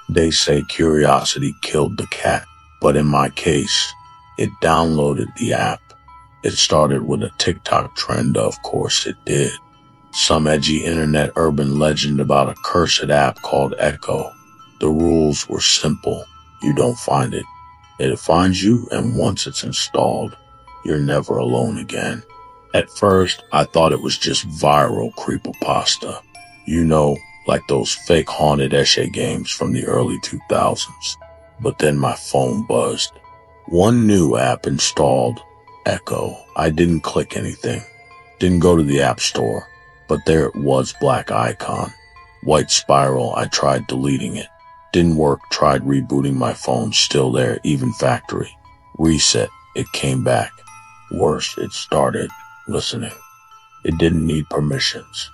They say curiosity killed the cat, but in my case, it downloaded the app. It started with a TikTok trend, of course it did. Some edgy internet urban legend about a cursed app called Echo. The rules were simple. You don't find it. It finds you, and once it's installed, you're never alone again. At first, I thought it was just viral creepypasta. You know, like those fake haunted Esche games from the early 2000s. But then my phone buzzed. One new app installed, Echo. I didn't click anything. Didn't go to the app store. But there it was, black icon. White spiral, I tried deleting it. Didn't work, tried rebooting my phone, still there, even factory. Reset, it came back. Worse, it started listening. It didn't need permissions.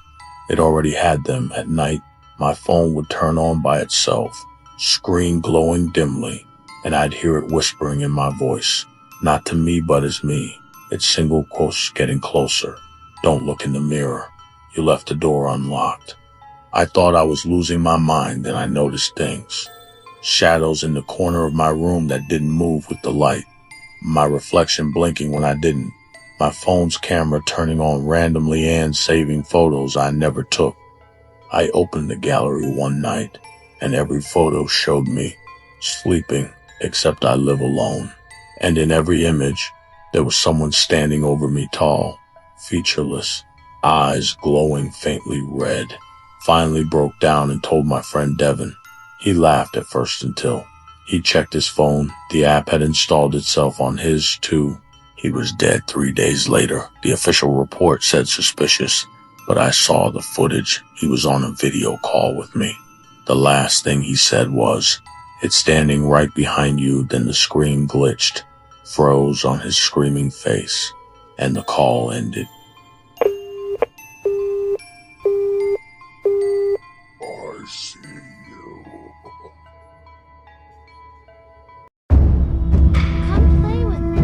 It already had them. At night, my phone would turn on by itself, screen glowing dimly, and I'd hear it whispering in my voice. Not to me, but as me. Its single quotes getting closer. Don't look in the mirror. You left the door unlocked. I thought I was losing my mind, and I noticed things. Shadows in the corner of my room that didn't move with the light. My reflection blinking when I didn't. My phone's camera turning on randomly and saving photos I never took. I opened the gallery one night, and every photo showed me sleeping, except I live alone. And in every image, there was someone standing over me, tall, featureless, eyes glowing faintly red. Finally broke down and told my friend Devin. He laughed at first until he checked his phone. The app had installed itself on his too. He was dead 3 days later. The official report said suspicious, but I saw the footage. He was on a video call with me. The last thing he said was, "It's standing right behind you." Then the screen glitched, froze on his screaming face, and the call ended. I see you. Come play with me.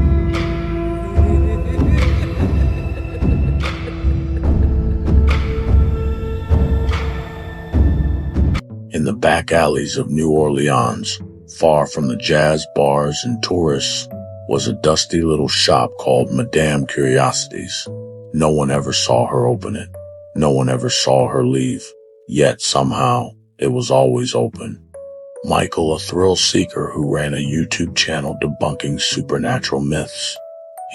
In the back alleys of New Orleans, far from the jazz bars and tourists, was a dusty little shop called Madame Curiosities. No one ever saw her open it. No one ever saw her leave. Yet somehow, it was always open. Michael, a thrill seeker who ran a YouTube channel debunking supernatural myths.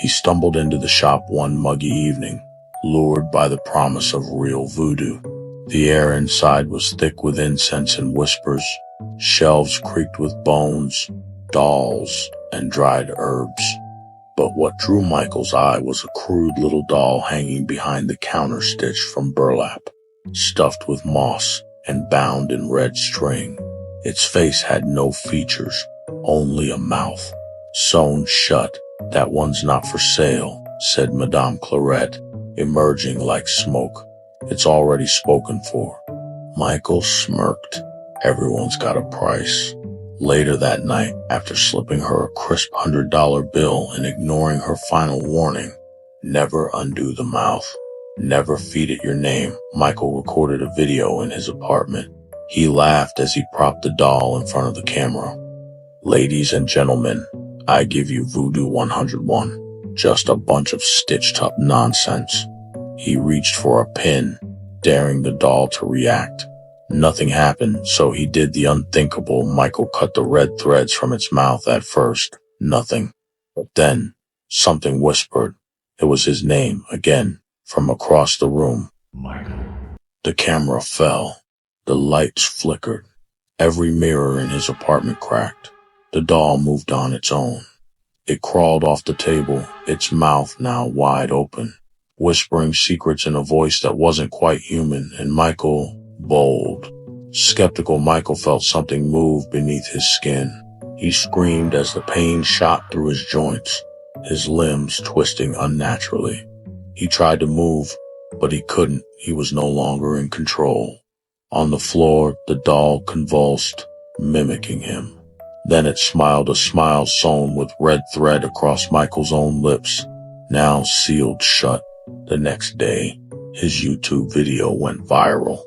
He stumbled into the shop one muggy evening, lured by the promise of real voodoo. The air inside was thick with incense and whispers. Shelves creaked with bones, dolls, and dried herbs. But what drew Michael's eye was a crude little doll hanging behind the counter stitched from burlap, stuffed with moss and bound in red string. Its face had no features, only a mouth, sewn shut. "That one's not for sale," said Madame Claret, emerging like smoke. "It's already spoken for." Michael smirked. Everyone's got a price. Later that night, after slipping her a crisp $100 bill and ignoring her final warning, "Never undo the mouth. Never feed it your name," Michael recorded a video in his apartment. He laughed as he propped the doll in front of the camera. "Ladies and gentlemen, I give you Voodoo 101. Just a bunch of stitched up nonsense." He reached for a pin, daring the doll to react. Nothing happened, so he did the unthinkable. Michael cut the red threads from its mouth. At first, nothing. But then, something whispered. It was his name, again, from across the room. "Michael." The camera fell. The lights flickered. Every mirror in his apartment cracked. The doll moved on its own. It crawled off the table, its mouth now wide open, whispering secrets in a voice that wasn't quite human, and Michael, bold, skeptical Michael, felt something move beneath his skin. He screamed as the pain shot through his joints, his limbs twisting unnaturally. He tried to move, but he couldn't. He was no longer in control. On the floor, the doll convulsed, mimicking him. Then it smiled, a smile sewn with red thread across Michael's own lips, now sealed shut. The next day, his YouTube video went viral.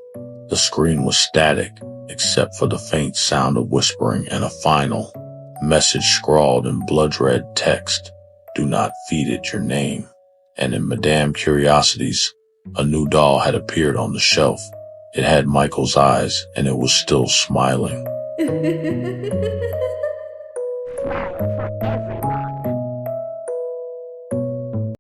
The screen was static, except for the faint sound of whispering and a final message scrawled in blood-red text. Do not feed it your name. And in Madame Curiosity's, a new doll had appeared on the shelf. It had Michael's eyes, and it was still smiling.